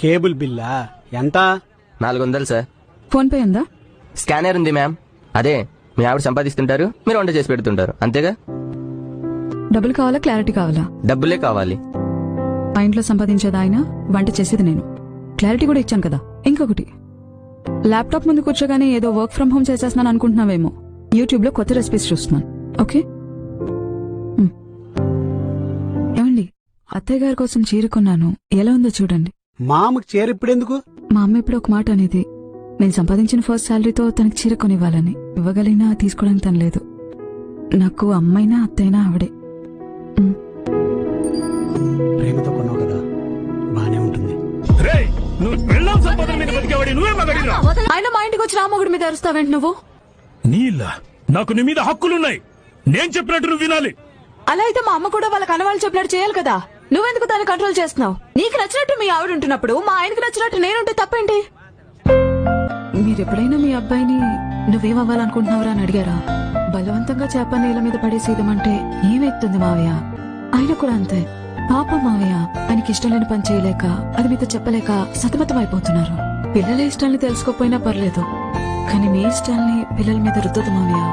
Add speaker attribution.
Speaker 1: Cable బిల్లా ఎంత?
Speaker 2: 400 sir.
Speaker 3: Phone pay ఉందా?
Speaker 2: Scanner ఉంది మ్యామ్. అదే మీ ఆవిడ సంపాదిస్తుంటారు, మీరు వంట చేసి పెడుతుంటారు, అంతేగా?
Speaker 3: డబ్బులు కావాలా క్లారిటీ కావాలా?
Speaker 2: డబ్బులే కావాలి.
Speaker 3: మా ఇంట్లో సంపాదించేది ఆయన, వంట చేసేది నేను. క్లారిటీ కూడా ఇచ్చాను కదా. ఇంకొకటి, ల్యాప్టాప్ ముందు కూర్చోగానే ఏదో వర్క్ ఫ్రం హోమ్ చేసేస్తున్నాను అనుకుంటున్నావేమో. యూట్యూబ్ లో కొత్త రెసిపీస్ చూస్తున్నాను. ఓకే? ఏమండి, అత్తయ్య గారి కోసం చీర కొన్నాను, ఎలా ఉందో చూడండి.
Speaker 1: మామకు చీర ఇప్పుడెందుకు?
Speaker 3: మా అమ్మ ఇప్పుడు ఒక మాట అనేది, నేను సంపాదించిన ఫస్ట్ శాలరీతో తనకి చీర కొనివ్వాలని. ఇవ్వగలిగినా తీసుకోవడానికి తను లేదు. నాకు అమ్మైనా అత్తైనా ఆవిడే.
Speaker 1: ప్రేమతో కొన్నావు కదా, బానే ఉంటుంది.
Speaker 3: ఆయన మా ఇంటికి వచ్చి రామగుడి మీద అరుస్తావేంటి నువ్వు?
Speaker 4: నీళ్ళ నాకు నీ మీద హక్కులున్నాయి. నేను చెప్పినట్టు నువ్వు వినాలి.
Speaker 3: అలా అయితే మా అమ్మ కూడా వాళ్ళ కనవాళ్ళు చెప్పినట్టు చేయాలి కదా. నువ్వెందుకు దాన్ని కంట్రోల్ చేస్తున్నావు? నీకు నచ్చినట్టు మీ ఆవిడ ఉంటున్నప్పుడు మా ఆయనకు నచ్చినట్టు నేనుంటే తప్పేంటి? మీరెప్పుడైనా మీ అబ్బాయిని నువ్వేమవ్వాలనుకుంటున్నావురా అని అడిగారా? బలవంతంగా చేప నీళ్ళ మీద పడేసేయమంటే ఏమెత్తుంది మావయ్య? ఆయన కూడా అంతే. పాప మావయ్య, ఆయనకి ఇష్టం లేని పని చేయలేక, అది మీతో చెప్పలేక సతమతం అయిపోతున్నారు. పిల్లల ఇష్టాల్ని తెలుసుకోపోయినా పర్లేదు, కానీ మీ ఇష్టాల్ని పిల్లల మీద రుద్దదు మావయ్య.